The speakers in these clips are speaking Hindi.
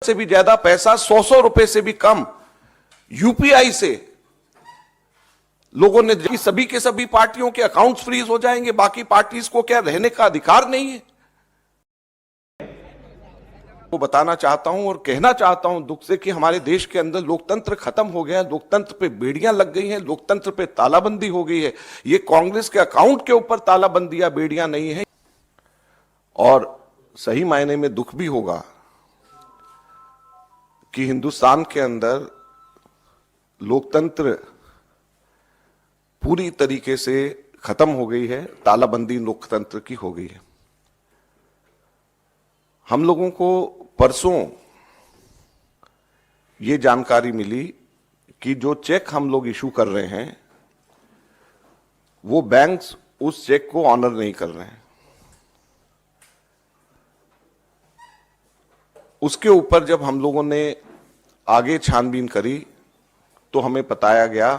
से भी ज्यादा पैसा 100 रुपए से भी कम यूपीआई से लोगों ने, सभी के सभी पार्टियों के अकाउंट्स फ्रीज हो जाएंगे, बाकी पार्टीज को क्या रहने का अधिकार नहीं है? वो बताना चाहता हूं और कहना चाहता हूं दुख से कि हमारे देश के अंदर लोकतंत्र खत्म हो गया, लोकतंत्र पे बेड़ियां लग गई हैं, लोकतंत्र पे तालाबंदी हो गई है। ये कांग्रेस के अकाउंट के ऊपर तालाबंदी या बेड़ियां नहीं है। और सही मायने में दुख भी होगा कि हिंदुस्तान के अंदर लोकतंत्र पूरी तरीके से खत्म हो गई है, तालाबंदी लोकतंत्र की हो गई है। हम लोगों को परसों ये जानकारी मिली कि जो चेक हम लोग इशू कर रहे हैं वो बैंक्स उस चेक को ऑनर नहीं कर रहे हैं। उसके ऊपर जब हम लोगों ने आगे छानबीन करी तो हमें बताया गया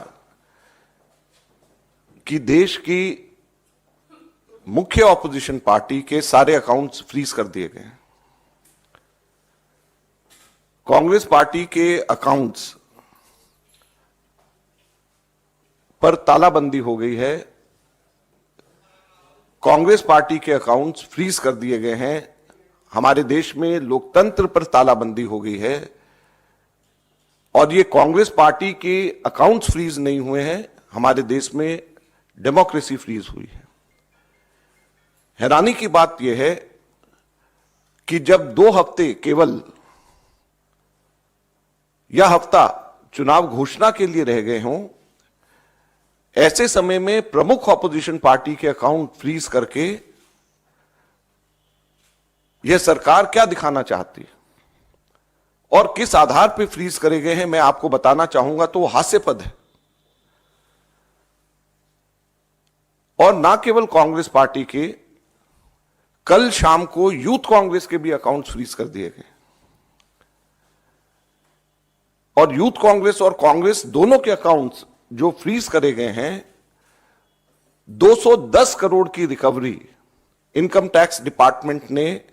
कि देश की मुख्य ऑपोजिशन पार्टी के सारे अकाउंट्स फ्रीज कर दिए गए हैं। कांग्रेस पार्टी के अकाउंट्स पर तालाबंदी हो गई है, कांग्रेस पार्टी के अकाउंट्स फ्रीज कर दिए गए हैं। हमारे देश में लोकतंत्र पर तालाबंदी हो गई है और ये कांग्रेस पार्टी के अकाउंट्स फ्रीज नहीं हुए हैं, हमारे देश में डेमोक्रेसी फ्रीज हुई है। हैरानी की बात यह है कि जब 2 हफ्ते केवल यह हफ्ता चुनाव घोषणा के लिए रह गए हों, ऐसे समय में प्रमुख ऑपोजिशन पार्टी के अकाउंट फ्रीज करके यह सरकार क्या दिखाना चाहती है और किस आधार पर फ्रीज करे गए हैं, मैं आपको बताना चाहूंगा तो वो हास्यास्पद है। और ना केवल कांग्रेस पार्टी के, कल शाम को यूथ कांग्रेस के भी अकाउंट्स फ्रीज कर दिए गए और यूथ कांग्रेस और कांग्रेस दोनों के अकाउंट्स जो फ्रीज करे गए हैं, 210 करोड़ की रिकवरी इनकम टैक्स डिपार्टमेंट ने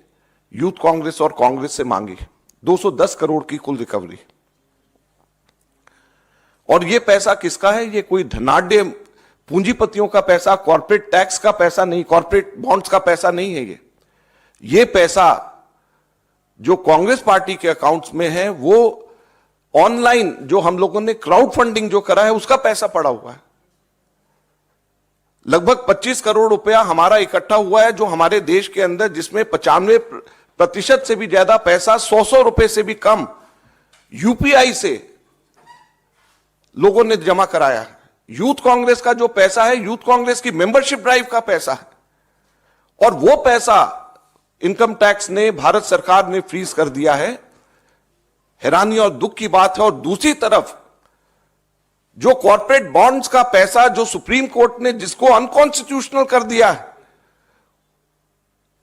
यूथ कांग्रेस और कांग्रेस से मांगी। 210 करोड़ की कुल रिकवरी। और यह पैसा किसका है? यह कोई धनाढ्य पूंजीपतियों का पैसा, कॉर्पोरेट टैक्स का पैसा नहीं, कॉर्पोरेट बॉन्ड्स का पैसा नहीं है। यह पैसा जो कांग्रेस पार्टी के अकाउंट्स में है वो ऑनलाइन जो हम लोगों ने क्राउड फंडिंग जो करा है उसका पैसा पड़ा हुआ है। लगभग 25 करोड़ रुपया हमारा इकट्ठा हुआ है जो हमारे देश के अंदर, जिसमें 95% से भी ज्यादा पैसा 100 रुपए से भी कम यूपीआई से लोगों ने जमा कराया है। यूथ कांग्रेस का जो पैसा है, यूथ कांग्रेस की मेंबरशिप ड्राइव का पैसा है और वो पैसा इनकम टैक्स ने, भारत सरकार ने फ्रीज कर दिया है। हैरानी और दुख की बात है। और दूसरी तरफ जो कॉर्पोरेट बॉन्ड्स का पैसा जो सुप्रीम कोर्ट ने जिसको अनकॉन्स्टिट्यूशनल कर दिया है,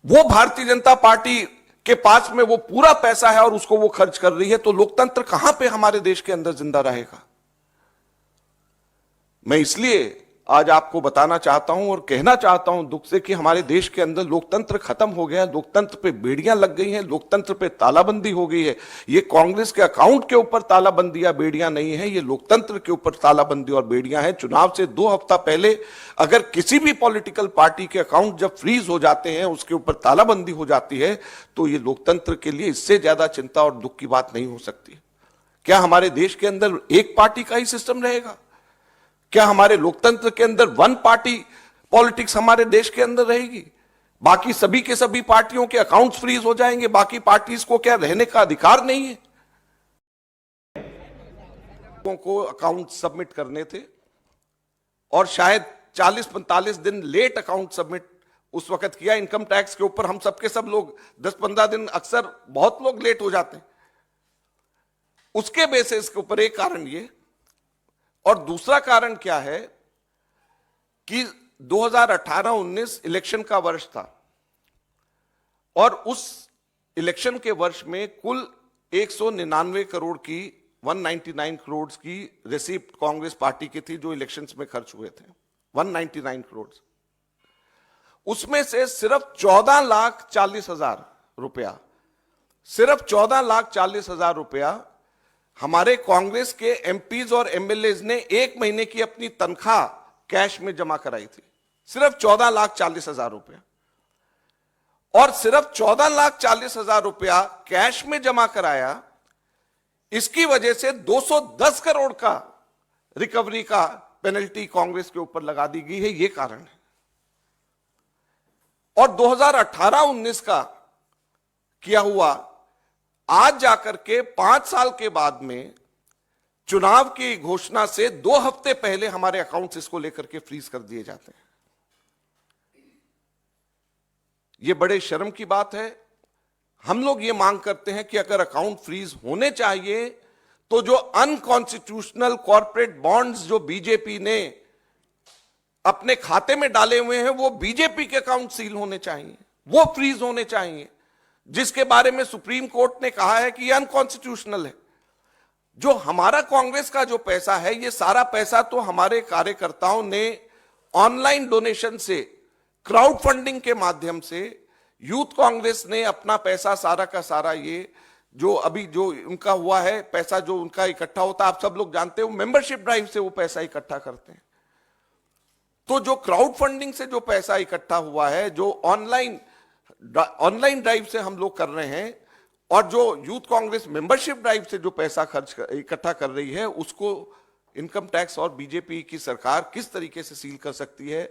वो भारतीय जनता पार्टी के पास में वो पूरा पैसा है और उसको वो खर्च कर रही है। तो लोकतंत्र कहां पे हमारे देश के अंदर जिंदा रहेगा? मैं इसलिए आज आपको बताना चाहता हूं और कहना चाहता हूं दुख से कि हमारे देश के अंदर लोकतंत्र खत्म हो गया, लोकतंत्र पे बेड़ियां लग गई हैं, लोकतंत्र पे तालाबंदी हो गई है। ये कांग्रेस के अकाउंट के ऊपर तालाबंदी या बेड़ियां नहीं है, ये लोकतंत्र के ऊपर तालाबंदी और बेड़ियां हैं। चुनाव से 2 हफ्ता पहले अगर किसी भी पॉलिटिकल पार्टी के अकाउंट जब फ्रीज हो जाते हैं, उसके ऊपर तालाबंदी हो जाती है, तो ये लोकतंत्र के लिए इससे ज्यादा चिंता और दुख की बात नहीं हो सकती। क्या हमारे देश के अंदर एक पार्टी का ही सिस्टम रहेगा? क्या हमारे लोकतंत्र के अंदर वन पार्टी पॉलिटिक्स हमारे देश के अंदर रहेगी? बाकी सभी के सभी पार्टियों के अकाउंट्स फ्रीज हो जाएंगे, बाकी पार्टीज को क्या रहने का अधिकार नहीं है? लोगों को अकाउंट सबमिट करने थे और शायद 40-45 दिन लेट अकाउंट सबमिट उस वक्त किया। इनकम टैक्स के ऊपर हम सबके सब लोग 10-15 दिन, अक्सर बहुत लोग लेट हो जाते हैं। उसके बेसिस के ऊपर एक कारण ये, और दूसरा कारण क्या है कि 2018-19 इलेक्शन का वर्ष था और उस इलेक्शन के वर्ष में कुल 199 करोड़ की, 199 करोड़ की रिसीप्ट कांग्रेस पार्टी की थी जो इलेक्शंस में खर्च हुए थे, 199 करोड़। उसमें से सिर्फ 14,40,000 रुपया सिर्फ 14,40,000 रुपया हमारे कांग्रेस के एमपीज और एमएलएज ने एक महीने की अपनी तनख्वाह कैश में जमा कराई थी। सिर्फ 14,40,000 रुपया, और सिर्फ 14,40,000 रुपया कैश में जमा कराया, इसकी वजह से 210 करोड़ का रिकवरी का पेनल्टी कांग्रेस के ऊपर लगा दी गई है। यह कारण है। और 2018-19 का किया हुआ आज जाकर के 5 साल के बाद में चुनाव की घोषणा से 2 हफ्ते पहले हमारे अकाउंट्स इसको लेकर के फ्रीज कर दिए जाते हैं। यह बड़े शर्म की बात है। हम लोग ये मांग करते हैं कि अगर अकाउंट फ्रीज होने चाहिए तो जो अनकॉन्स्टिट्यूशनल कॉर्पोरेट बॉन्ड्स जो बीजेपी ने अपने खाते में डाले हुए हैं, वो बीजेपी के अकाउंट सील होने चाहिए, वो फ्रीज होने चाहिए, जिसके बारे में सुप्रीम कोर्ट ने कहा है कि ये अनकॉन्स्टिट्यूशनल है। जो हमारा कांग्रेस का जो पैसा है, ये सारा पैसा तो हमारे कार्यकर्ताओं ने ऑनलाइन डोनेशन से, क्राउड फंडिंग के माध्यम से, यूथ कांग्रेस ने अपना पैसा सारा का सारा, ये जो अभी जो उनका हुआ है पैसा जो उनका इकट्ठा होता है, आप सब लोग जानते हो, मेंबरशिप ड्राइव से वो पैसा इकट्ठा करते हैं। तो जो क्राउड फंडिंग से जो पैसा इकट्ठा हुआ है, जो ऑनलाइन ड्राइव से हम लोग कर रहे हैं, और जो यूथ कांग्रेस मेंबरशिप ड्राइव से जो पैसा इकट्ठा कर रही है, उसको इनकम टैक्स और बीजेपी की सरकार किस तरीके से सील कर सकती है।